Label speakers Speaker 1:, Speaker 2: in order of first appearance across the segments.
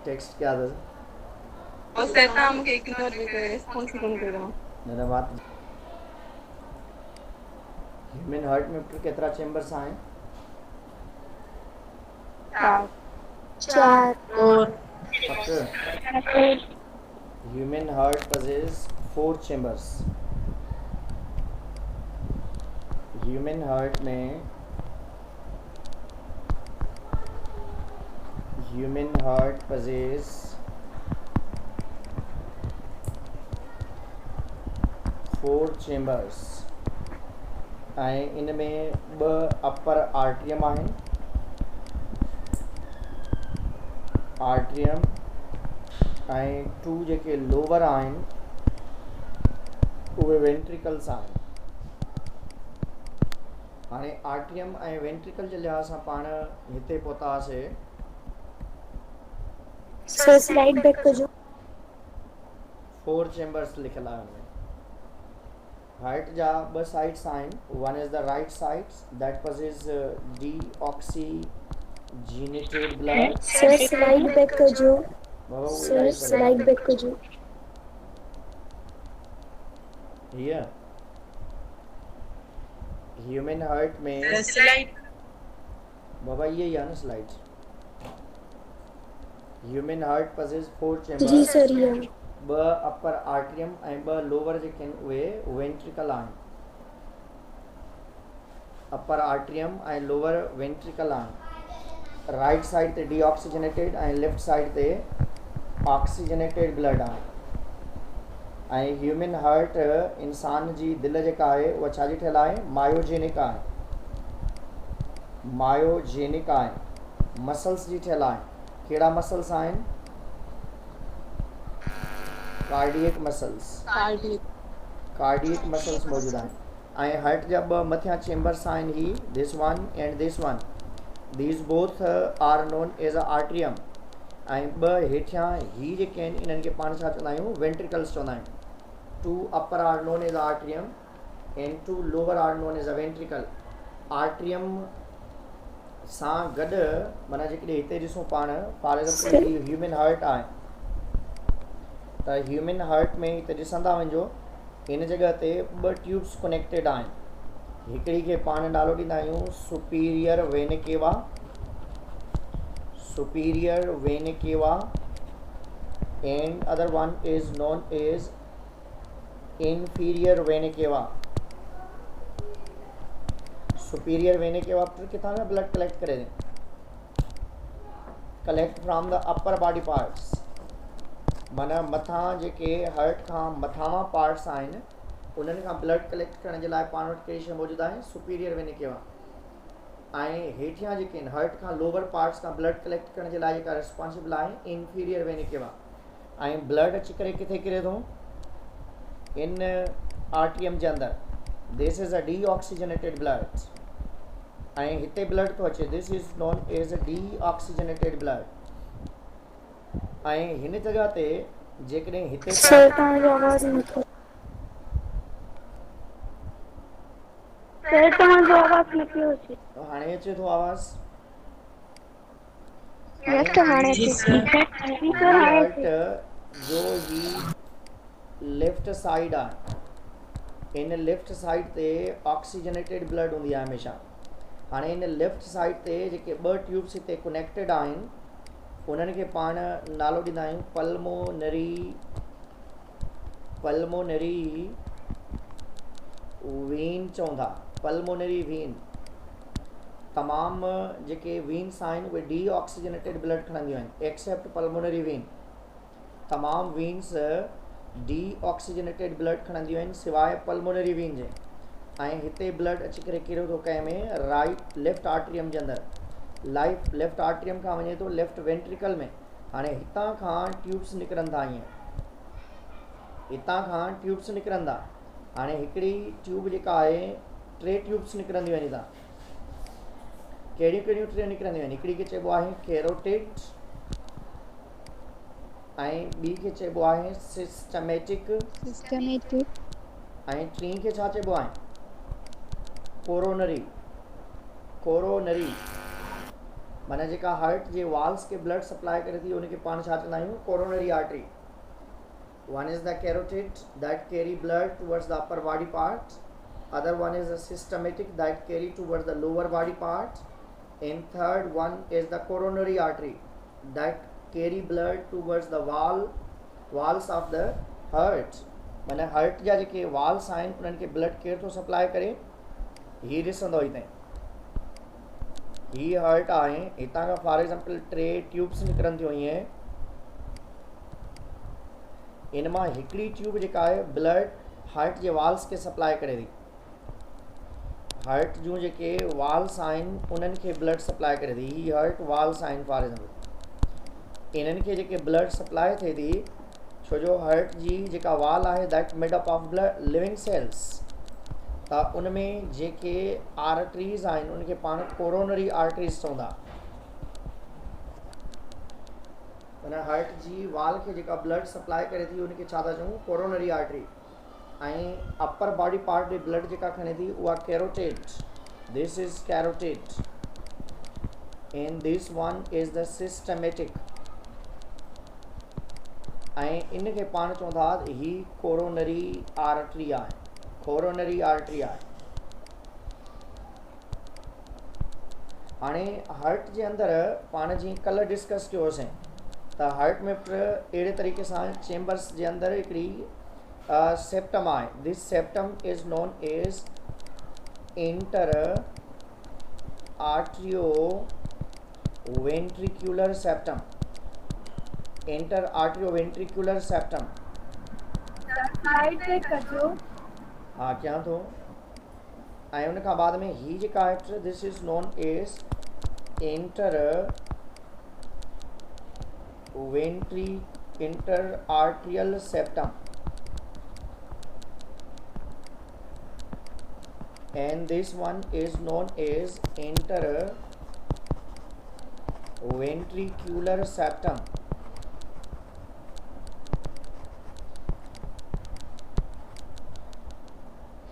Speaker 1: Text क्या था?
Speaker 2: Você tá um que não responde com
Speaker 1: मेरा बात ह्यूमन हार्ट में टोटल केतिरा चेंबर्स आहिनि?
Speaker 2: tá.
Speaker 3: 4
Speaker 1: पक human heart possesses 4 chambers. Human heart में ह्यूमन हार्ट possesses 4 चेंबर्स ऐं इन में 2 अपर आर्ट्रियम आहिनि। आर्ट्रियम ऐं 2 जेके लोवर आहिनि उहे वेंट्रिकल्स आहिनि। हाणे आर्ट्रियम ऐं वेंट्रिकल जे लिहाज़ सां पाण हिते पहुतासीं।
Speaker 3: सर स्लाइड बैक कजो।
Speaker 1: 4 चेंबर्स लिखियल आहे हुन में। हार्ट जा 2 साइड्स आहिनि। One is the right sides that possesses deoxygenated blood।
Speaker 3: Sir slide back कजो।
Speaker 1: बाबा उहे
Speaker 3: सर
Speaker 1: लाइट
Speaker 3: स्लाइड बैक कजो।
Speaker 1: हीअ ह्यूमन हार्ट में
Speaker 2: Slide.
Speaker 1: बाबा ये ही आहे न स्लाइड। ह्यूमन हार्ट possesses 4
Speaker 3: जी
Speaker 1: चेंबर्स।
Speaker 3: सर ये
Speaker 1: 2 अपर आर्ट्रियम ऐं 2 लोवर जेके आहिनि उहे वेंट्रिकल आहिनि। अपर आर्ट्रियम ऐं लोवर वेंट्रिकल आहिनि। राइट साइड ते डीऑक्सीजनेटेड ऐं लेफ्ट साइड ते ऑक्सीजनेटेड ब्लड आहे। ऐं ह्यूमन हार्ट इंसान जी दिलि जेका आहे उहा छाजी ठहियलु आहे? मायोजेनिक आहे। मायोजेनिक आहे। मसल्स जी ठहियलु आहे। कहिड़ा मसल्स आहिनि? Cardiac muscles. कार्डियक मसल्स मौजूदु आहिनि। ऐं हार्ट जा 2 मथियां चेंबर्स आहिनि ही this one and this one. These both are known as a atrium. ऐं 2 हेठियां ही जेके आहिनि इन्हनि खे पाण छा चवंदा आहियूं? वेंट्रिकल्स चवंदा आहियूं। 2 upper are known as atrium and 2 lower are known as a ventricle। Atrium सां गॾु माना जेकॾहिं हिते ॾिसूं पाण फॉर एग्जाम्पल ही ह्यूमन हार्ट आहे त ह्यूमन हार्ट में हिते ॾिसंदा वञो हिन जॻह ते 2 ट्यूब्स कनेक्टेड आहिनि। हिकिड़ी खे पाण नालो ॾींदा आहियूं सुपीरियर वेन केवा। Superior vena cava and other one is known as inferior vena cava। superior vena cava किथां में ब्लड कलेक्ट करे थी? Collect from the upper body parts. माना मथां जेके हार्ट खां मथां पार्ट्स आहिनि उन्हनि खां ब्लड कलेक्ट करण जे लाइ पाण वटि कहिड़ी शइ मौजूदु आहे? Superior vena cava. ऐं हेठियां जेके आहिनि हार्ट खां लोअर पार्ट्स खां ब्लड कलेक्ट करण जे लाइ जेका रिस्पॉन्सिबल आहे इंफीरियर वेना केवा। ऐं ब्लड अची करे किथे किरे थो? इन आर्ट्रियम जे अंदरि। This is a deoxygenated blood. ऐं हिते ब्लड थो अचे this is known as a deoxygenated blood. ऐं हिन जॻह ते जेकॾहिं हिते
Speaker 3: सर तव्हांजी आवाज़ नथो। सर तव्हांजो आवाज़ नथो अचे।
Speaker 1: हाणे अचे थो आवाज़?
Speaker 3: यस तो हाणे अचे थो।
Speaker 1: हार्ट जो ही लेफ्ट साइड आहे इन लेफ्ट साइड ते ऑक्सीजनेटेड ब्लड हूंदी आहे हमेशह। हाणे इन लेफ्ट साइड ते जेके 2 ट्यूब्स हिते कनेक्टेड आहिनि उन्हनि खे पाण नालो ॾींदा आहियूं पल्मोनरी वीन चवंदा। Pulmonary Wien. तमामु जेके वीन्स आहिनि उहे डीऑक्सीजनेटेड ब्लड खणंदियूं आहिनि एक्सेप्ट पल्मोनरी वीन। तमामु वीन्स डीऑक्सीजनेटेड ब्लड खणंदियूं आहिनि सिवाइ पल्मोनरी वीन जे। ऐं हिते ब्लड अची करे किरे थो कंहिंमें लेफ्ट आर्ट्रियम जे अंदरि। लेफ्ट आर्ट्रियम खां वञे थो लेफ्ट वेंट्रिकल में। हाणे हितां खां ट्यूब्स निकिरंदा ईअं। हितां खां ट्यूब्स निकिरंदा। हाणे हिकिड़ी ट्यूब जेका आहे 3 ट्यूब्स निकिरंदियूं आहिनि हितां। कहिड़ियूं कहिड़ियूं 3 निकिरंदियूं आहिनि? हिकिड़ी खे चइबो आहे कैरोटिड ऐं ॿी खे चइबो आहे सिस्टमेटिक ऐं टी खे छा चइबो आहे? कोरोनरी। माना जेका हार्ट जे वाल्स के ब्लड सप्लाई करे थी उनखे पाण छा चवंदा आहियूं coronary artery. One is the carotid that carry blood towards the upper body part. Other one is the systematic that carry towards the lower body part. And third one is the coronary artery that carry blood towards the walls of the heart. माना heart जा जेके Waals आहिनि उन्हनि खे blood केर थो supply करे. हीअ ॾिसंदो हिते हीअ हार्ट आहे. हितां खां फॉर एग्जाम्पल 3 ट्यूब्स निकिरनि थियूं हीअं. इन मां हिकिड़ी ट्यूब जेका आहे ब्लड हार्ट जे वाल्स खे सप्लाई करे थी. हार्ट जूं जेके वाल्स आहिनि उन्हनि खे ब्लड सप्लाई करे थी. हीअ हार्ट वाल्स आहिनि फॉर एग्जाम्पल. इन्हनि खे जेके ब्लड सप्लाई थिए थी छो जो हार्ट जी जेका वाल आहे that made up of blood living cells. त उन में जेके आर्टरीज़ आहिनि उनखे पाण कोरोनरी आर्टरीज़ चवंदा. माना हार्ट जी वाल खे जेका ब्लड सप्लाई करे थी उनखे छा था चऊं कोरोनरी आर्टरी. ऐं अपर बॉडी पार्ट ॾे ब्लड जेका खणे थी उहा carotid. This is carotid and this one is the systematic. ऐं इनखे पाण चवंदा ही कोरोनरी आर्टरी आहे. कोरोनरी आर्टरी आहे. हाणे हार्ट जे अंदरि पाण जीअं कल्ह डिस्कस कयोसीं त हार्ट में अहिड़े तरीक़े सां चेंबर्स जे अंदरि हिकिड़ी सेप्टम आहे. This septum is known as inter आर्टियो वेंट्रिकुलर सेप्टम. इंटर आर्टियो वेंट्रिकुलर सेप्टम. हाँ कयां थो. ऐं उन खां बाद में ही जेका आहे this is known as inter atrial septum. And this one is known as interventricular septum.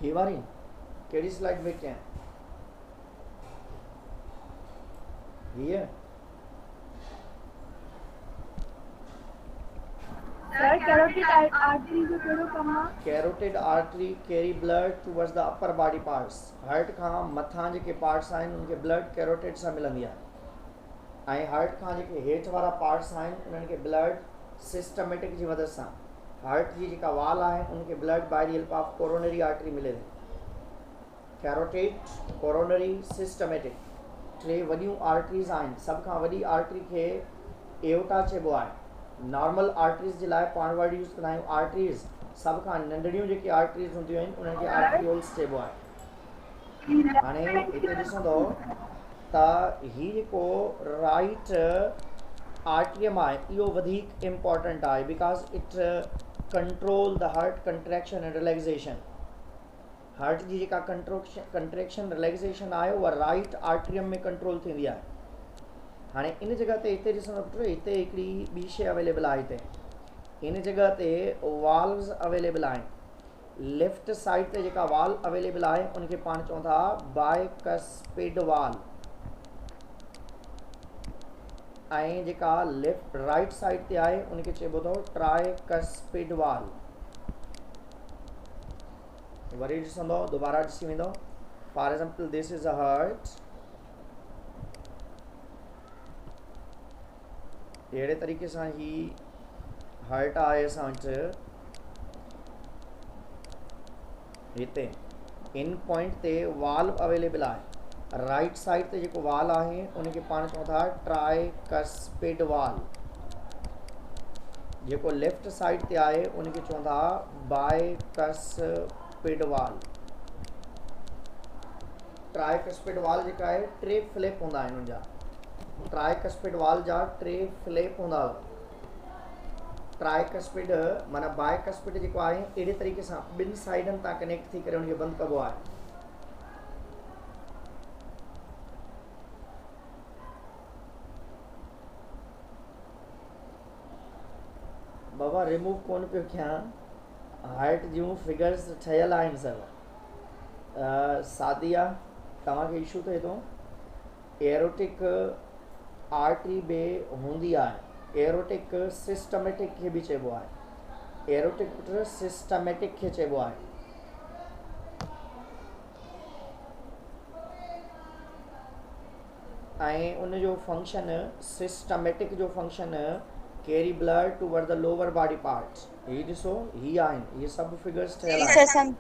Speaker 1: ही वारी केड़ी स्लाइड में क्या ये carotid artery carry blood towards the upper body parts. Heart खां मथां जेके पार्ट्स आहिनि उनखे ब्लड कैरोटिड सां मिलंदी आहे. ऐं हार्ट खां जेके हेठि वारा पार्ट्स आहिनि उन्हनि खे ब्लड सिस्टमेटिक जी मदद सां हार्ट जी जेका वाल आहे उनखे blood by the help of coronary artery मिले थी. कैरोटिड कोरोनरी सिस्टमेटिक 3 वॾियूं आर्टरीज़ आहिनि. सभ खां वॾी आर्टरी खे एओटा चइबो आहे. नॉर्मल आर्टरीज़ जे लाइ पाण वर्ड यूज़ कंदा आहियूं आर्टरीज़. सभ खां नंढड़ियूं जेके आर्टरीज़ हूंदियूं आहिनि उन्हनि खे आर्टियोल्स चइबो आहे. हाणे हिते ॾिसंदो त हीउ जेको राइट आर्टियम आहे इहो वधीक इम्पॉर्टेंट आहे because it control the heart contraction and relaxation. Heart जी जेका कंट्रैक्शन रिलैक्सेशन आहे उहा राइट आर्टियम में कंट्रोल थींदी आहे. हाणे इन जॻह ते हिते ॾिसंदो पुटु हिते हिकिड़ी ॿी शइ अवेलेबल आहे. हिते इन जॻह ते वाल्व्स अवेलेबल आहिनि. लेफ्ट साइड ते जेका वाल अवेलेबल आहे उनखे पाण चवंदा बाइकस्पिड वाल. ऐं जेका लेफ्ट राइट साइड ते आहे उनखे चइबो अथव ट्राइकस्पिड वाल. वरी ॾिसंदो दोबारा ॾिसी वेंदो. For example this is a heart. अहिड़े तरीक़े सां ही हार्ट आहे असां वटि. हिते इन पॉइंट ते वाल्व अवेलेबल आहे. राइट साइड ते जेको वाल आहे उनखे पाण चवंदा ट्राइकस्पिड वाल. जेको लेफ्ट साइड ते आहे उनखे चवंदा बाइकस्पिड वाल. ट्राइकस्पिड वाल जेका आहे 3 फ्लैप हूंदा आहिनि उनजा. ट्राइकस्पिड वाल जा 3 फ्लैप हूंदा. ट्राइकस्पिड माना बाइकस्पिड जेको आहे अहिड़े तरीक़े सां 2 साइडनि तां कनेक्ट थी करे उनखे बंदि कबो आहे. बाबा रिमूव कोन पियो कयां. हार्ट जूं फिगर्स ठहियल आहिनि सभु. सादिया तव्हांखे इशू थिए थो. एरोटिक आर्टरी बे हूंदी आहे। एरोटिक सिस्टमेटिक खे बि चइबो आहे। एरोटिक पुट सिस्टमेटिक खे चइबो आहे। ऐं उन जो फंक्शन सिस्टमेटिक जो function carry blood toward the lower body parts. ही ॾिसो ही आहिनि, ये सभु फिगर्स ठहियल आहिनि,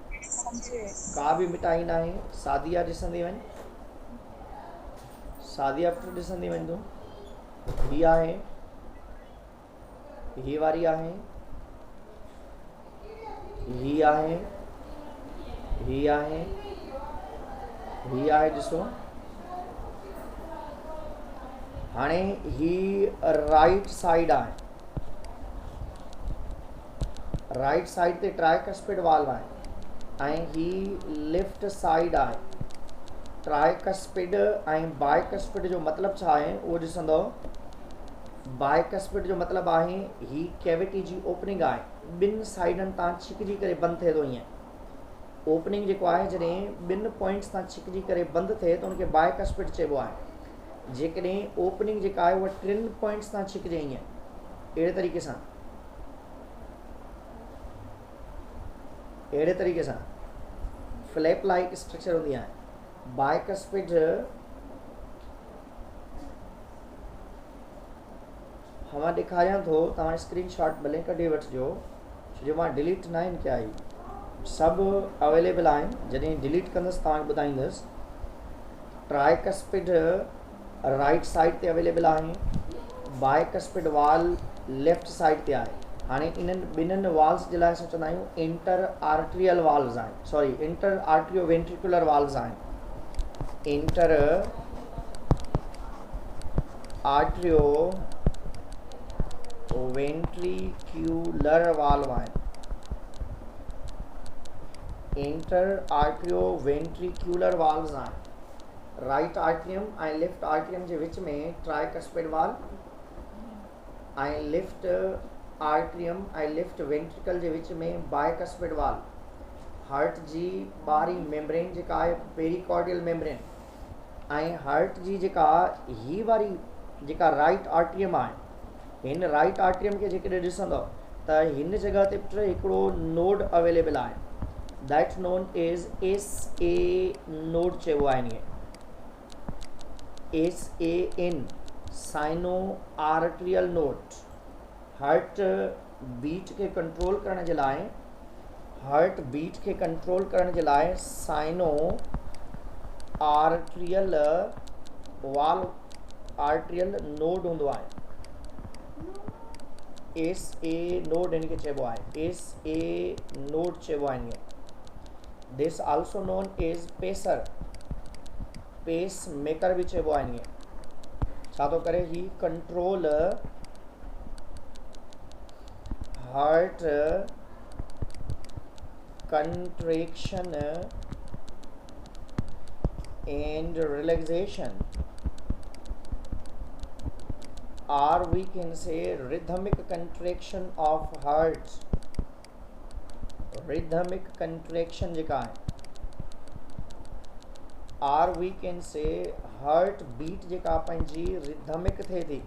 Speaker 1: का बि मिटाई न आहे। सादिया ॾिसंदी वञ, सादिया पुट ॾिसंदी वञ तूं, ही आहे, ही वारी आहे, ही आहे, ही आहे, ही आहे, ॾिसो हाणे ही राइट साइड आहे, राइट साइड ते ट्राइकस्पिड वाल्व आहे ऐं ही लेफ्ट साइड आहे। ट्राइकस्पिड ऐं बाइकस्पिड जो मतिलबु छा आहे उहो ॾिसंदो। बाइकस्पिड जो मतिलबु आहे ही कैविटी जी ओपनिंग आहे, ॿिनि साइडनि तां छिकिजी करे बंदि थिए थो। ईअं ओपनिंग जेको आहे जॾहिं ॿिनि पॉइंट्स तां छिकिजी करे बंदि थिए त उनखे बाइकस्पिड चइबो आहे। जेकॾहिं ओपनिंग जेका आहे उहा 3 पॉइंट्स तां छिकिजे, ईअं अहिड़े तरीक़े सां फ्लैप लाइक स्ट्रक्चर हूंदी आहे। बाइकस्पिड मां ॾेखारियां थो, तव्हां स्क्रीनशॉट भले कढी वठिजो, छो जो मां डिलीट न आहिनि कया आई, सभु अवेलेबल आहिनि। जॾहिं डिलीट कंदुसि तव्हांखे ॿुधाईंदुसि। ट्राइकस्पिड राइट साइड ते अवेलेबल आहे, बाइकस्पिड वाल लेफ्ट साइड ते आहे। हाणे इन्हनि ॿिन्हिनि वाल्स जे लाइ असां चवंदा आहियूं इंटर आर्ट्रियल वाल्व्स आहिनि, sorry inter atrio ventricular valves आहिनि। इंटर आर्ट्रियो वेंट्रिक्यूलर वाल्व आहिनि। इंटर आर्ट्रियो वेंट्रिक्यूलर वाल्व्स आहिनि। राइट आर्ट्रियम ऐं लेफ्ट आर्ट्रियम जे विच में ट्राइकस्पिड वाल्व ऐं लेफ्ट आर्ट्रियम ऐं लेफ्ट वेंट्रिकल जे विच में बाइकस्पिड वाल्व। हार्ट जी ॿाहिरी मेम्ब्रेन जेका आहे पेरिकॉर्डियल मेम्ब्रेन, ऐं हार्ट जी जेका ही वारी जेका राइट आर्ट्रियम आहे, हिन राइट आर्ट्रियम खे जेकॾहिं ॾिसंदव त हिन जॻह ते पुट हिकिड़ो नोड अवेलेबल आहे, that known as SA node चइबो आहे। हिन SAN sino atrial node. Heart beat खे कंट्रोल करण जे लाइ, हार्ट बीट खे कंट्रोल करण जे लाइ sino atrial valve atrial node हूंदो आहे। SA नोड हिनखे चइबो आहे, SA नोड चइबो आहे हिनखे। This also known as pacer, pace maker बि चइबो आहे हिनखे। छा थो करे ही control heart contraction and relaxation, or we can say rhythmic contraction of heart। rhythmic contraction जेका है, or we can say heart beat जेका पंहिंजी rhythmic थिए थी,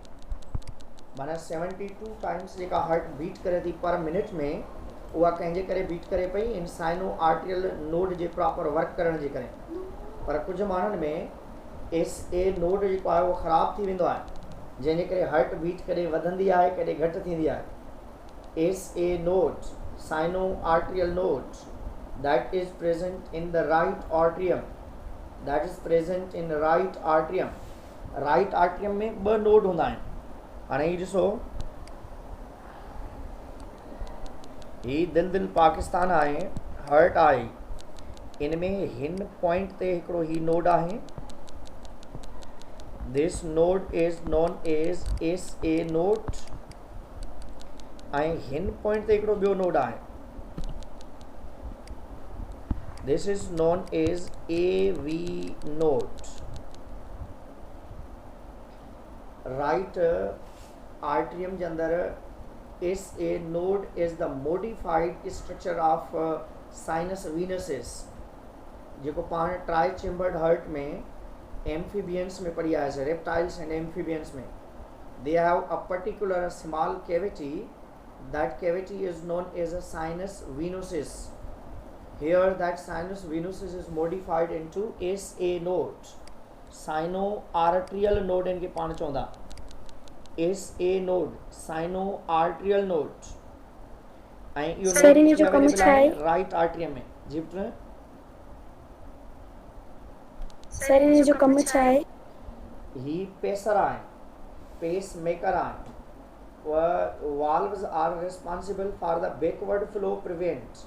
Speaker 1: माना 72 टाइम्स जेका हार्ट बीट करे थी पर मिनट में, उहा कंहिंजे करे बीट करे पई, इन साइनो आर्ट्रियल नोड जे प्रॉपर वर्क करण जे करे। पर कुझु माण्हुनि में SA नोड जेको आहे उहो ख़राबु थी वेंदो आहे, जंहिंजे करे हार्ट बीट कॾहिं वधंदी आहे कॾहिं घटि थींदी आहे। SA node sino atrial node that is present in the right atrium, that is present in right atrium. Right atrium में 2 नोड हूंदा आहिनि। हाणे ही ॾिसो, ही दिल पाकिस्तान आहे, हार्ट आहे, इन में हिन पॉइंट ते हिकिड़ो ही नोड आहे। This node is known as SA node, ऐं हिन पॉइंट ते हिकिड़ो ॿियो नोड आहे, this is known as AV node. Right atrium जे अंदर SA node is the modified structure of sinus venusis, जेको पाण ट्राई चेम्बर्ड हार्ट में एम्फीबियंस में पढ़ी आहे रेप्टाइल्स एंड एम्फीबियंस में they have a particular small cavity. That cavity is known as a sinus venosus. Here that sinus venosus is modified into SA node, sino-arterial node इनके पाण चवंदा SA node, sino-arterial node. ऐं इहो
Speaker 3: sir
Speaker 1: node
Speaker 3: इनजो
Speaker 1: किथे
Speaker 3: कमु
Speaker 1: available
Speaker 3: छा
Speaker 1: आहे
Speaker 3: आहे?
Speaker 1: राइट आर्ट्रियम में जी पुट
Speaker 3: सर इनजो कमु छा आहे?
Speaker 1: ही पेसर आहे pacemaker are. Valves are responsible for the backward flow prevent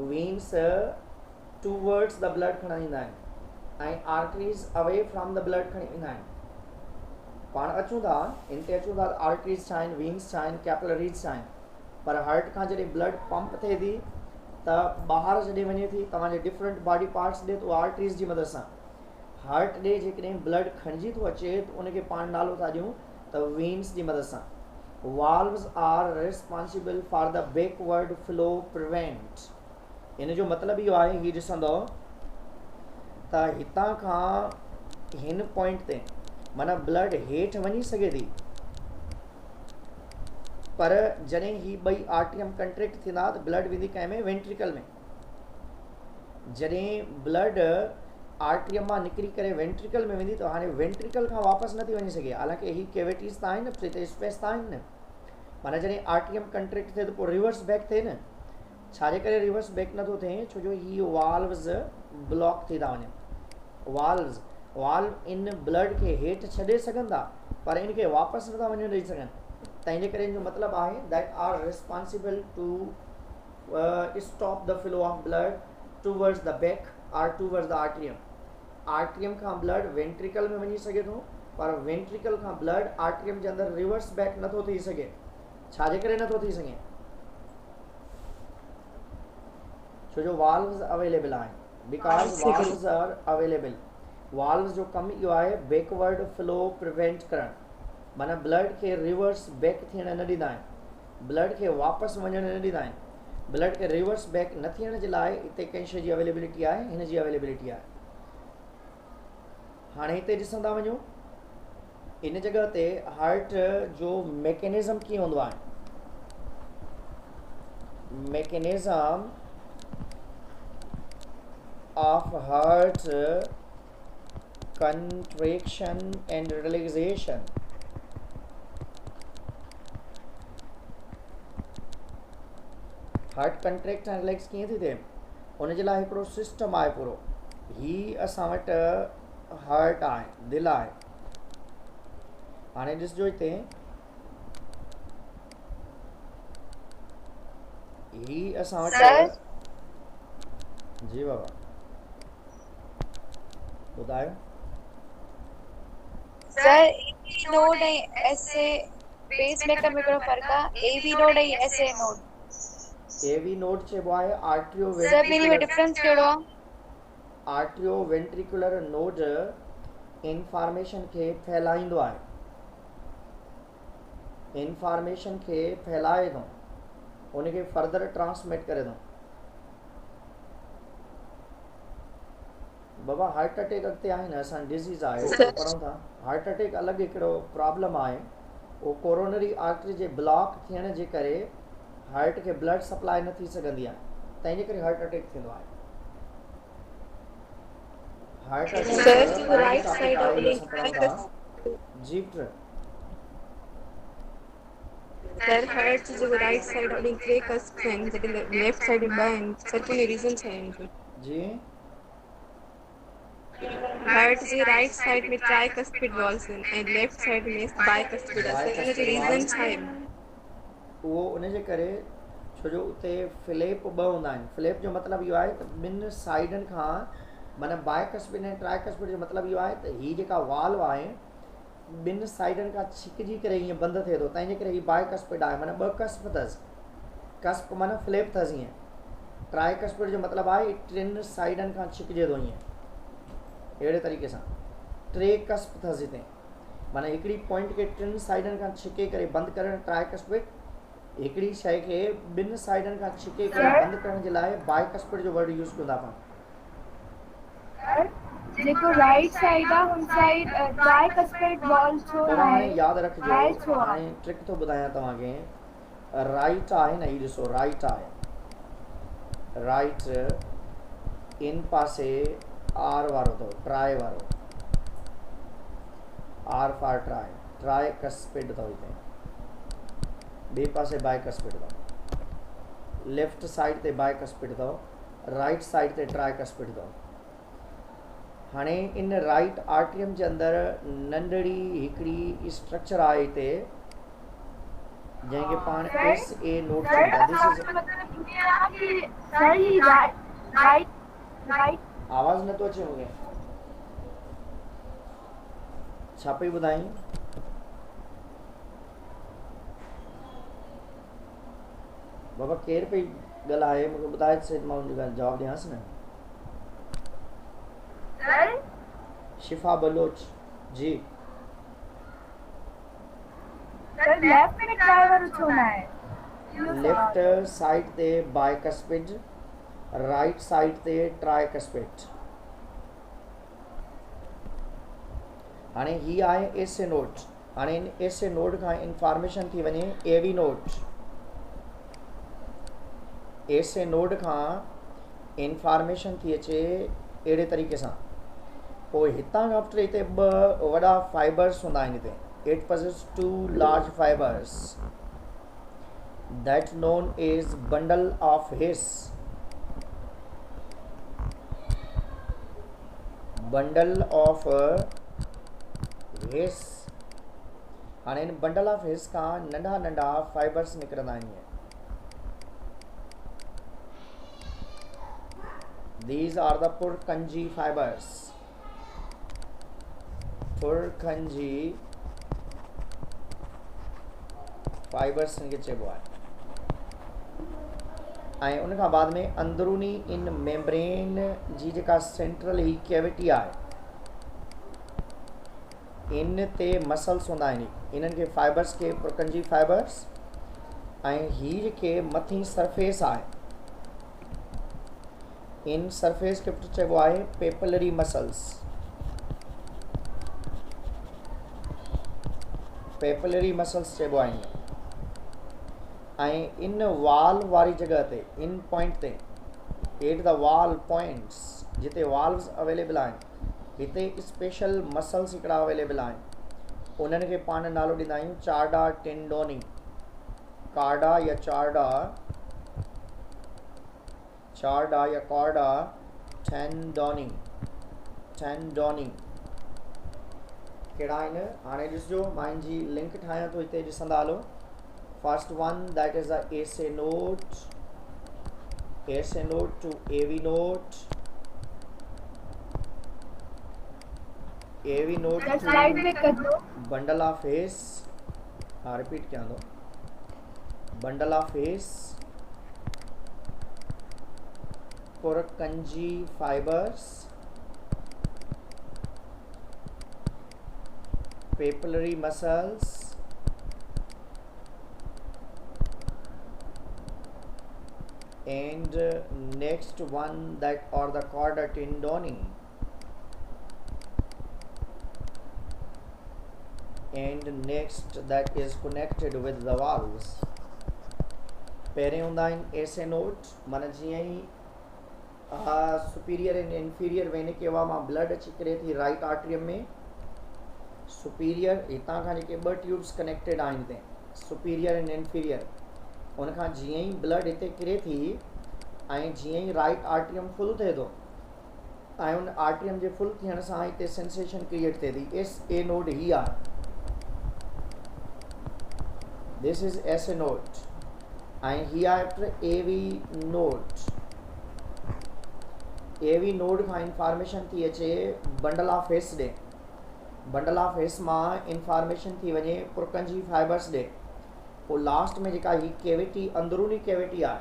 Speaker 1: veins towards the blood खणा ईंदा आहिनि ऐं arteries away from the blood खणी ईंदा आहिनि पाण अचूं था इन ते अचूं था arteries छा आहिनि veins छा आहिनि capillaries छा आहिनि पर हार्ट खां जॾहिं ब्लड पंप थिए थी त ॿाहिरि जॾहिं वञे थी तव्हांजे डिफरेंट बॉडी पार्ट्स ॾे त आर्टरीज़ जी मदद सां हार्ट ॾे जेकॾहिं ब्लड खणिजी थो अचे त उनखे पाण नालो था ॾियूं त वेन्स जी मदद सां valves are responsible for the backward flow prevent इन जो मतिलबु इहो आहे हीउ ॾिसंदो त हितां खां हिन पॉइंट ते माना ब्लड हेठि वञी सघे थी पर जॾहिं ही ॿई आर्टियम कंट्रेक्ट थींदा त ब्लड वेंदी कंहिं में वेंट्रिकल में जॾहिं ब्लड आर्ट्रियम मां निकिरी करे वेंट्रिकल में वेंदी त हाणे वेंट्रिकल खां वापसि नथी वञी सघे हालांकि ही कैविटीज़ त आहिनि न स्पेस त आहिनि न माना जॾहिं आर्ट्रियम कंट्रेक्ट थिए त पोइ रिवर्स बैक थिए न छाजे करे रिवर्स बैक नथो थिए छो जो ही वाल्व्स ब्लॉक थी था वञनि वाल्व इन ब्लड खे हेठि छॾे सघनि था पर इनखे वापसि नथा वञणु ॾेई सघनि त इन करे इन जो मतिलबु आहे that are responsible to stop the flow of blood towards the back or towards the atrium खां ब्लड वेंट्रिकल में वञी सघे थो पर वेंट्रिकल खां ब्लड आर्ट्रियम जे अंदरि रिवर्स बैक नथो थी सघे छाजे करे नथो थी सघे छो जो वाल्व्स अवेलेबल आहिनि because valves are available valves जो कमु इहो आहे बैकवर्ड फ्लो प्रिवेंट करणु माना ब्लड खे रिवर्स बैक थियण न ॾींदा आहिनि ब्लड खे वापसि वञणु न ॾींदा आहिनि ब्लड खे रिवर्स बैक न थियण जे लाइ हिते कंहिं शइ जी अवेलेबिलिटी आहे हिन जी अवेलेबिलिटी आहे हाणे हिते ॾिसंदा वञो इन जॻह ते हार्ट जो मैकेनिज़म कीअं हूंदो आहे mechanism of heart contraction and relaxation heart contract and relax कीअं थी थिए उन जे लाइ हिकिड़ो सिस्टम आहे पूरो ही असां वटि हार्ट आहे दिलि आहे हाणे ॾिसजो हिते ही असां वटि जी बाबा ॿुधायो
Speaker 2: सर एवी नोड ऐं एसए पेसमेकर में कहिड़ो फ़र्क़ु आहे एवी नोड ऐं एसए नोड
Speaker 1: एवी नोड चइबो आहे आर्ट्रियो
Speaker 2: सर ॿिन्ही में डिफरेंस कहिड़ो आहे
Speaker 1: आर्ट्रियो वेंट्रिकुलर नोड इंफॉर्मेशन खे फैलाईंदो आहे इंफॉर्मेशन खे फैलाए थो उनखे फर्दर ट्रांसमिट करे थो बाबा हार्ट अटैक अॻिते आहे न असां डिज़ीज़ आहे पढ़ूं था हार्ट अटैक अलॻि हिकिड़ो प्रॉब्लम आहे उहो कोरोनरी आर्टरी जे ब्लॉक थियण जे करे हार्ट खे ब्लड सप्लाई न थी सघंदी आहे तंहिंजे करे हार्ट अटैक थींदो आहे हार्ट अटैक राइट साइड जी
Speaker 2: सर हार्ट जो राइट साइड वाली टे कस्प आहिनि जॾहिं लेफ्ट साइड में ॿ आहिनि सर कोई रीज़न छा आहे इनजो
Speaker 1: जी
Speaker 2: हार्ट जी राइट साइड में ट्राइकस्पिड वॉल्स आहिनि ऐं लेफ्ट साइड में बाइकस्पिड आहे सर इनजो रीज़न छा आहे
Speaker 1: उहो उनजे करे छो जो उते फ्लैप ॿ हूंदा आहिनि फ्लैप जो मतिलबु इहो आहे त ॿिनि साइडनि खां माना बाइकस्पिड ऐं ट्राइकस्पिड जो मतिलबु इहो आहे त हीअ जेका वाल्व आहे ॿिनि साइडनि खां छिकिजी करे हीअं बंदि थिए थो तंहिंजे करे हीअ बाइकस्पिड आहे माना ॿ कस्प अथसि कस्प माना फ्लैप अथसि हीअं ट्राइकस्पिड जो मतिलबु आहे टिनि साइडनि खां छिकिजे थो हीअं अहिड़े तरीक़े सां टे कस्प अथसि हिते माना हिकिड़ी पॉइंट खे टिनि साइडनि खां छिके करे बंदि करणु ट्राइकस्पिड हिकिड़ी शइ खे ॿिनि साइडनि खां छिके करे बंदि करण जे लाइ बाइकस्पिड जो वर्ड यूज़ कंदा पाण
Speaker 2: जेको राइट साइड आ हुन साइड ट्राइकस्पेड वॉल छो
Speaker 1: पर हाणे
Speaker 2: आहे
Speaker 1: यादि रखिजो,
Speaker 2: आहे छो आहे
Speaker 1: हाणे ट्रिक थो ॿुधायां तव्हांखे। राइट आहे न, ही ॾिसो राइट आहे, राइट इन पासे आर वारो अथव, ट्राई वारो, or for tri, tricuspid अथव हिते, ॿिए पासे बाई कस्पिड अथव, लेफ्ट साइड ते बाई कस्पिड अथव, राइट साइड ते ट्राई कस्पिड अथव। हाणे इन राइट आर्ट्रियम जे अंदरि नंढड़ी हिकिड़ी स्ट्रक्चर आहे हिते जंहिंखे पाण एस ए नोट चऊं था। दिस इज आवाज़ नथो अचे मूंखे, छा पई ॿुधाई? बाबा केरु पई ॻाल्हाए, मूंखे ॿुधाए सही मां हुनजी ॻाल्हि जवाबु ॾियांसि न। शिफा बलोच जी।
Speaker 2: लेफ्ट में ट्राई वारो छो न आहे?
Speaker 1: लेफ्ट साइड ते बाइकस्पिड, राइट साइड ते ट्राइकस्पिड। हाणे ही आहे एस ए नोट। हाणे इन एस ए नोट खां इंफॉर्मेशन थी वञे A V node. S A node खां इंफॉर्मेशन थी अचे अहिड़े तरीक़े सां। पोइ हितां खां वठी हिते ॿ वॾा फाइबर्स हूंदा आहिनि हिते। It possesses two large fibers that known as bundle of His. Bundle of His। हाणे इन बंडल ऑफ हिस खां नंढा नंढा फाइबर्स निकिरंदा आहिनि। These are the Purkinje fibers। Purkinje fibres इनके चइबो आहे। ऐं उन खां बाद में अंदरूनी इन मेम्ब्रेन जी जेका सेंट्रल ही कैविटी आहे, इन ते मसल्स हूंदा आहिनि। इन्हनि खे फाइबर्स खे पुरकंजी फाइबर्स, ऐं ही जेके मथीं सरफेस आहे, इन सरफेस खे चइबो आहे पेपलरी मसल्स। पेपलरी मसल्स चइबो आहे। ऐं इन वाल वारी जगह ते, इन पॉइंट ते, एट द वाल पॉइंट्स जिते वाल्व्स अवेलेबल आहिनि, हिते स्पेशल मसल्स हिकिड़ा अवेलेबल आहिनि। उन्हनि खे पाण नालो ॾींदा आहियूं चार्डा टेंडोनी। कार्डा या चार्डा, चार्डा या कॉर्डा टेंडोनी। टेंडोनी कहिड़ा आहिनि हाणे ॾिसजो, मां हिनजी लिंक ठाहियां थो, हिते ॾिसंदा हलो। First one, that is a SA node, SA node to AV node, AV node to bundle of His। हाँ रिपीट क्या दो, bundle of His, Purkinje fibers, papillary muscles, and next one that are the chorda tendoni, and next that is connected with the valves। पहिरें हूंदा आहिनि एसे note, माना जीअं ई superior and inferior वेन केवा मां blood अची करे थी राइट आर्ट्रियम में, सुपीरियर हितां खां जेके ॿ ट्यूब्स कनेक्टेड आहिनि हिते, सुपीरियर एंड इंफीरियर, उनखां जीअं ई ब्लड हिते किरे थी ऐं जीअं ई राइट आर्ट्रियम फुल थिए थो, ऐं उन आर्ट्रियम जे फुल थियण सां हिते सेंसेशन क्रिएट थिए थी। एस ए नोड ही आहे, this is S A node. ऐं ही आहे after A V node. A V node खां इंफॉर्मेशन थी अचे बंडल ऑफ हिस ॾे, बंडल ऑफ हिस मां इंफॉर्मेशन थी वञे पुरकंजी फाइबर्स ॾे। पोइ लास्ट में जेका ही कैविटी, अंदरूनी कैविटी आहे,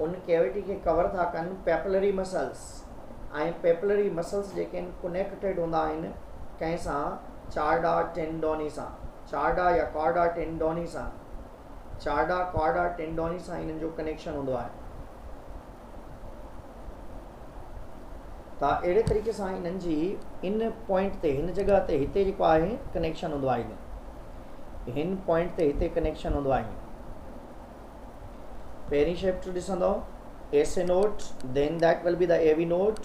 Speaker 1: उन कैविटी खे कवर था कनि पेपलरी मसल्स। ऐं पेपलरी मसल्स जेके आहिनि कनेक्टेड हूंदा आहिनि कंहिं सां, चार्डा टेंडोनी सां, चार्डा या कॉर्डा टेंडोनी सां, चार्डा कॉर्डा टेंडोनी सां इन्हनि जो कनेक्शन हूंदो आहे। त त अहिड़े तरीक़े सां इन्हनि जी इन पॉइंट ते हिन जॻह ते हिते जेको आहे कनेक्शन हूंदो आहे हिन पॉइंट ते हिते कनेक्शन हूंदो आहे पहिरीं शिफ्ट ॾिसंदो SA node, then that will be the AV node,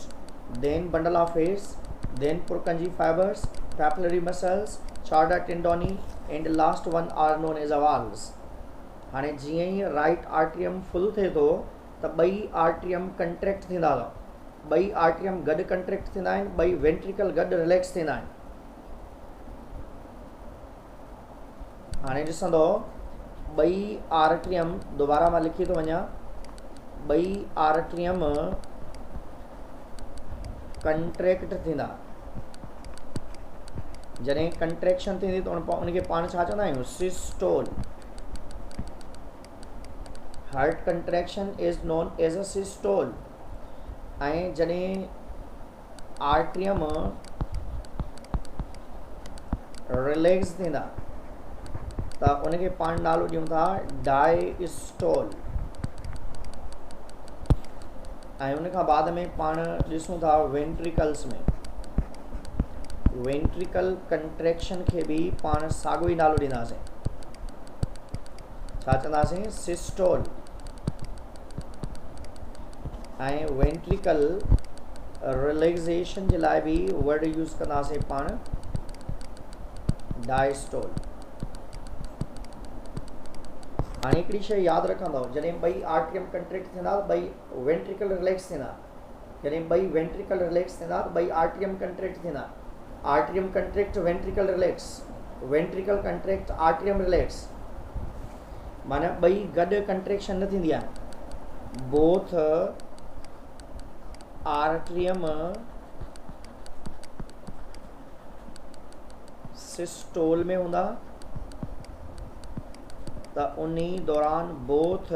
Speaker 1: then bundle of hairs, then Purkinje fibers, papillary muscles, chorda tendoni, and the last one are known as the valves. हाणे जीअं ई right atrium full थिए थो त ॿई atrium contract थींदा था ॿई atrium गॾु कंट्रैक्ट थींदा आहिनि ॿई वेंट्रिकल गॾु रिलैक्स थींदा आहिनि हाणे ॾिसंदो ॿई आर्ट्रियम दोबारा मां लिखी थो वञा ॿई आर्ट्रियम कंट्रैक्ट थींदा जॾहिं कंट्रैक्शन थींदी त उनखे पाण छा चवंदा आहियूं systole heart contraction is known as a systole ऐं जॾहिं आर्ट्रियम रिलैक्स थींदा त उनखे पाण नालो ॾियूं था डायस्टोल ऐं उन खां बाद में पाण ॾिसूं था वेंट्रिकल्स में वेंट्रिकल कंट्रैक्शन खे बि पाण साॻियो ई नालो ॾींदासीं छा चवंदासीं सिस्टोल ऐं वेंट्रिकल रिलैक्सेशन जे लाइ बि वर्ड यूज़ कंदासीं पाण डायस्टोल हाणे हिकिड़ी शइ यादि रखंदव जॾहिं ॿई आर्ट्रियम कंट्रैक्ट थींदा ॿई वेंट्रिकल रिलैक्स थींदा जॾहिं ॿई वेंट्रिकल रिलैक्स थींदा त ॿई आर्ट्रियम कंट्रैक्ट थींदा atrium contract ventricle relax ventricle contract atrium relax माना ॿई गॾु कंट्रैक्शन न थींदी आहे बोथ आर्ट्रियम सिस्टोल में हूंदा त उन दौरान both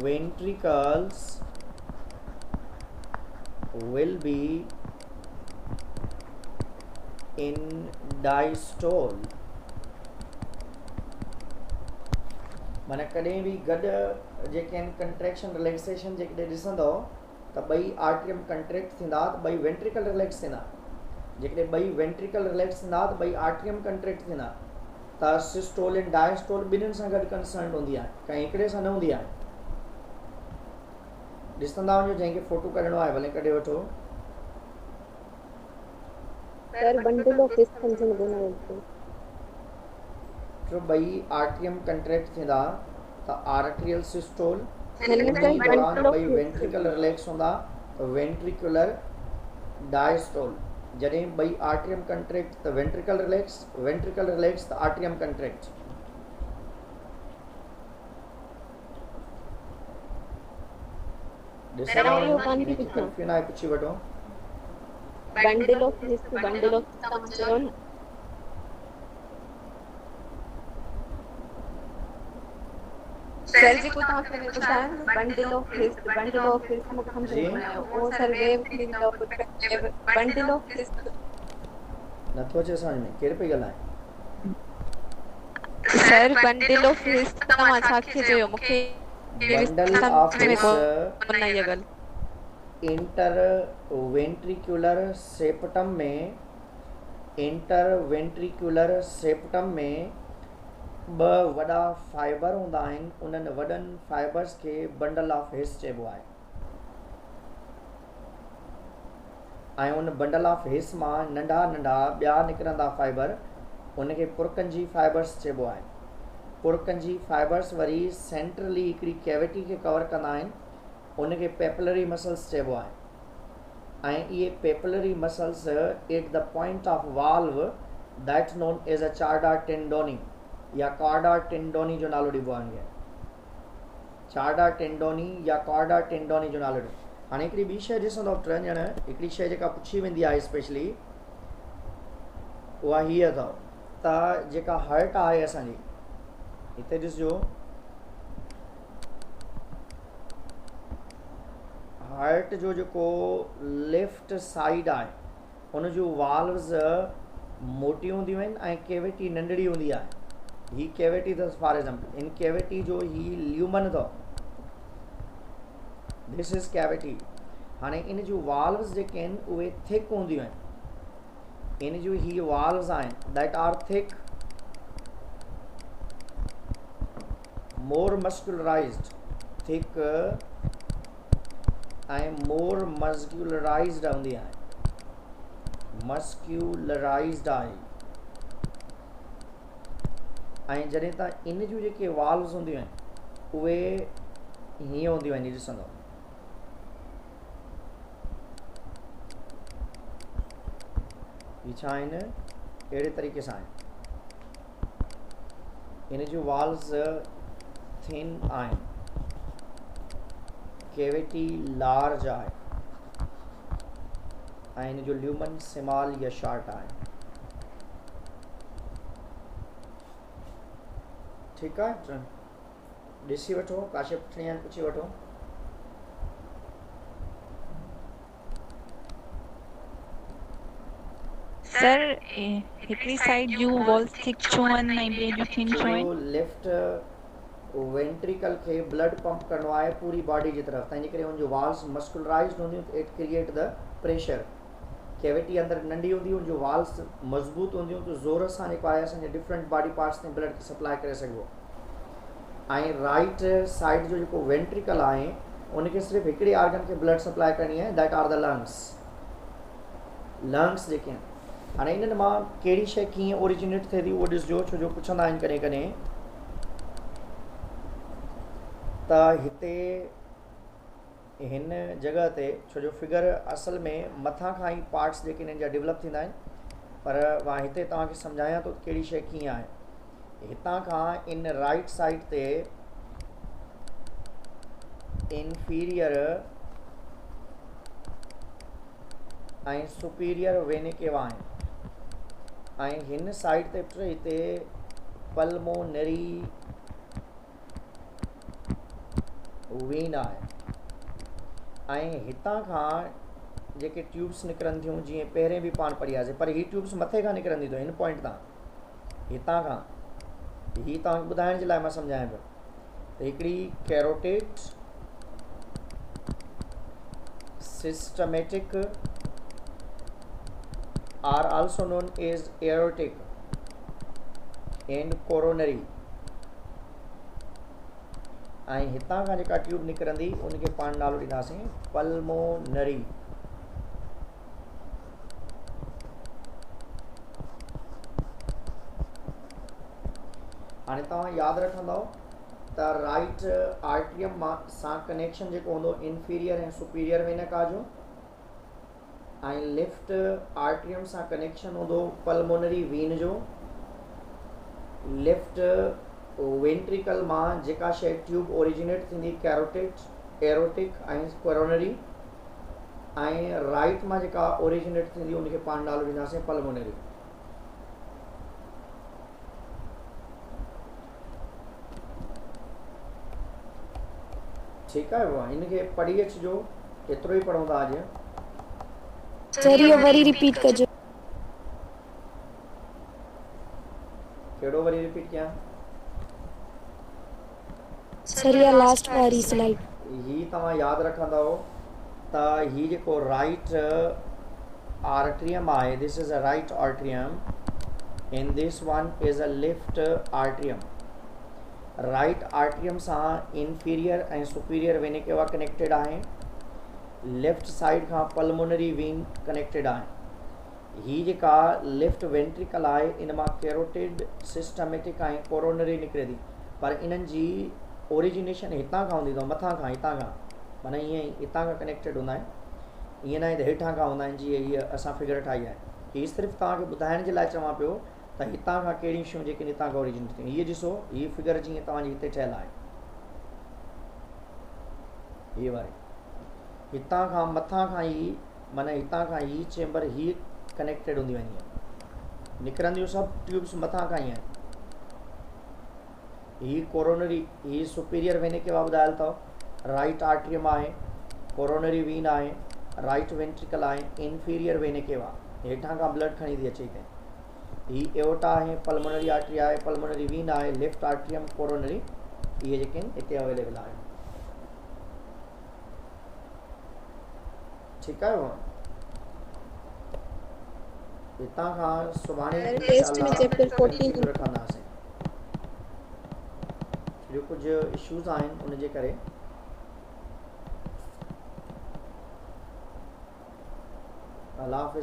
Speaker 1: ventricles will be in diastole माना कॾहिं बि गॾु जेके आहिनि कंट्रैक्शन रिलैक्सेशन जेकॾहिं ॾिसंदव त ॿई आर्ट्रियम कंट्रैक्ट थींदा त ॿई वेंट्रिकल रिलैक्स थींदा जेकॾहिं ॿई वेंट्रिकल रिलैक्स थींदा त ॿई आर्ट्रियम कंट्रैक्ट थींदा त सिस्टोल ऐं डायस्टोल ॿिन्हिनि सां गॾु कंसर्न हूंदी आहे कंहिं हिकिड़े सां न हूंदी आहे ॾिसंदा वञो जंहिंखे फोटो कढणो आहे भले कढे वठो
Speaker 3: सर बंडल ऑफ हिस समझ में न अचे
Speaker 1: जो ॿई आर्ट्रियम कंट्रैक्ट थींदा त आर्ट्रियल सिस्टोल
Speaker 3: हिन
Speaker 1: दौरान ॿई वेंट्रिकल रिलैक्स हूंदा त वेंट्रिकुलर डायस्टोल जॾहिं ॿई आर्ट्रियम कंट्रैक्ट त वेंट्रिकल रिलैक्स त आर्ट्रियम कंट्रैक्ट कंफ्यूजन आहे पुछी वठो
Speaker 3: बंडल ऑफ हिस समझो न सर जी को तव्हां खे ॿुधायो बंडल ऑफ हिस मूंखे
Speaker 1: जी
Speaker 3: वो सर वेव थींदो बंडल ऑफ हिस
Speaker 1: नथो अचे समझ में केरु पई ॻाल्हाए
Speaker 3: सर बंडल ऑफ हिस तव्हां छा खे चयो मूंखे
Speaker 1: बंडल ऑफ हिस
Speaker 3: न ये गल
Speaker 1: इंटर वेंट्रिकुलर सेप्टम में ॿ वॾा फाइबर हूंदा आहिनि उन्हनि वॾनि फाइबर्स खे बंडल ऑफ हिस चइबो आहे ऐं उन बंडल ऑफ हिस मां नंढा नंढा ॿिया निकिरंदा फाइबर उनखे पुरकंजी फाइबर्स चइबो आहे पुरकंजी फाइबर्स वरी सेंट्रली हिकिड़ी कैविटी खे कवर कंदा आहिनि उनखे पेपिलरी मसल्स चइबो आहे ऐं इहे papillary muscles at the point of valve that known as a chorda tendineae या कॉर्डा टेंडोनी जो नालो ॾिबो आहे चार्डा टेंडोनी या कॉर्डा टेंडोनी जो नालो ॾिबो हाणे हिकिड़ी ॿी शइ ॾिसंदो टिनि ॼण हिकिड़ी शइ जेका पुछी वेंदी आहे स्पेशली उहा हीअ अथव त जेका हर्ट आहे असांजी हिते ॾिसजो हार्ट जो जेको लेफ्ट साइड आहे उन जूं वाल्व्स मोटियूं हूंदियूं आहिनि ऐं कैविटी नंढड़ी हूंदी आहे ही कैविटी अथसि फॉर एग्जाम्पल इन कैविटी जो ही ल्यूमन अथव दिस इज कैविटी हाणे इन जूं वाल्व्स जेके आहिनि उहे थिक हूंदियूं आहिनि, इन जूं ही वाल्व्स आहिनि that are thick, more muscularised, thick ऐं मोर मस्कुलराइज्ड हूंदी आहे, मस्क्यूलराइज्ड आहे। ऐं जॾहिं तव्हां इन जूं जेके वाल्व्स हूंदियूं आहिनि उहे हीअं हूंदियूं आहिनि, ॾिसंदो हीअ छा आहिनि, अहिड़े तरीक़े सां आहिनि, इन जूं वाल्व्स थिन आहिनि, कैविटी लार्ज आहे ऐं इन जो ल्यूमन स्मॉल या शॉर्ट आहे। ठीकु आहे, ॾिसी वठो, काशे पुछणी आहे पुछी वठो।
Speaker 2: सर हिकिड़ी साइड जूं वॉल्स थिक छो आहिनि ऐं ॿिए जूं थिन छो आहिनि?
Speaker 1: लेफ्ट वेंट्रिकल खे ब्लड पंप करिणो आहे पूरी बॉडी जी तरफ़, तंहिंजे करे हुनजूं वाल्स मस्कुलराइज्ड हूंदियूं, it create the pressure. Cavity अंदरि नंढी हूंदी, हुनजूं वाल्स मज़बूत हूंदियूं त ज़ोर सां जेको आहे असांजे डिफरेंट बॉडी पार्ट्स ताईं ब्लड खे सप्लाई करे सघिबो। ऐं राइट साइड जो जेको वेंट्रिकल आहे उनखे सिर्फ़ु हिकिड़े ऑर्गन खे ब्लड सप्लाई करणी आहे, that are the lungs. Lungs जेके आहिनि, हाणे इन्हनि मां कहिड़ी शइ कीअं ओरिजिनेट थिए थी उहो ॾिसिजो, छो जो पुछंदा आहिनि कॾहिं कॾहिं त हिते हिन जॻह ते, छो जो फिगर असल में मथां खां ई पार्ट्स जेके हिननि जा डेवलप थींदा आहिनि, पर मां हिते तव्हांखे सम्झायां थो कहिड़ी शइ कीअं आहे। हितां खां इन राइट साइड ते इंफीरियर ऐं सुपीरियर वेने केवा आहिनि, ऐं हिन साइड ते हिते पल्मोनरी वेन आहे, ऐं हितां खां जेके ट्यूब्स निकिरनि थियूं, जीअं पहिरें बि पाण पढ़ी आयासीं, पर हीअ ट्यूब्स मथे खां निकिरंदी अथव, हिन पॉइंट तां, हितां खां, हीअ तव्हांखे ॿुधाइण जे लाइ मां सम्झायां पियो त हिकिड़ी carotid systematic are also known as aortic and coronary, ऐं हितां खां जेका ट्यूब निकिरंदी उनखे पाण नालो ॾींदासीं पल्मोनरी। हाणे तव्हां यादि रखंदव त राइट आर्ट्रियम सां कनेक्शन जेको हूंदो इंफीरियर ऐं सुपीरियर वेना जो, ऐं लेफ्ट आर्ट्रियम सां कनेक्शन हूंदो पल्मोनरी वीन जो। लेफ्ट वेंट्रिकल मां जेका शइ ट्यूब ओरिजिनेट थींदी कैरोटिड, एरोटिक ऐं कोरोनरी, ऐं राइट मां जेका ओरिजिनेट थींदी उनखे पाण नालो ॾींदासीं पल्मोनरी। ठीकु आहे बाबा, इनखे पढ़ी अचिजो, एतिरो ई पढ़ूं था अॼु।
Speaker 4: सर ये वरी रिपीट कजो।
Speaker 1: कहिड़ो वरी रिपीट कयां?
Speaker 4: सर ये लास्ट वारी स्लाइड।
Speaker 1: ही तव्हां यादि रखंदव त ही जेको राइट आर्ट्रियम आहे, this is a right atrium and this one is a left atrium. Right atrium सां इंफीरियर ऐं सुपीरियर वेने केवा कनेक्टेड आहे, लेफ्ट साइड खां पल्मोनरी वेन कनेक्टेड आहे। ही जेका लेफ्ट वेंट्रिकल आहे इन मां कैरोटिड, सिस्टमेटिक ऐं कोरोनरी निकिरे थी, पर इन्हनि जी ओरिजिनेशन हितां खां हूंदी अथव, मथां खां, हितां खां, माना ईअं ई हितां खां कनेक्टेड हूंदा आहिनि, ईअं न आहे त हेठां खां हूंदा आहिनि जीअं हीअ असां फिगर ठाही आहे। हीअ सिर्फ़ु तव्हांखे ॿुधाइण जे लाइ चवां पियो त हितां खां कहिड़ियूं शयूं जेके हितां खां ओरिजिनेट थियूं। हीअ ॾिसो, हीअ फिगर जीअं तव्हांजी हिते ठहियलु आहे, हीअ वारी, हितां खां मथां खां ई, माना हितां खां ही चेंबर ही कनेक्टेड हूंदियूं आहिनि, हीअं निकिरंदियूं सभु ट्यूब्स मथां खां ई आहिनि। ही कोरोनरी, ही सुपीरियर वेने केवा ॿुधायल अथव, राइट आर्ट्रियम आहे, कोरोनरी वीन आहे, राइट वेंट्रिकल आहे, इंफीरियर वेने केवा, हेठां खां ब्लड खणी थी अचे हिते। ही एओर्टा आहे, पल्मोनरी आर्टरी आहे, पल्मोनरी वीन आहे, लेफ्ट आर्ट्रियम, कोरोनरी, इहे जेके आहिनि हिते अवेलेबल आहिनि। ठीकु आहे हितां खां सुभाणे
Speaker 3: टेस्ट में चैप्टर 14
Speaker 1: रखंदासीं ॿियो कुझु इश्यूज़ आहिनि उनजे करे अल्लाह हाफ़िज़।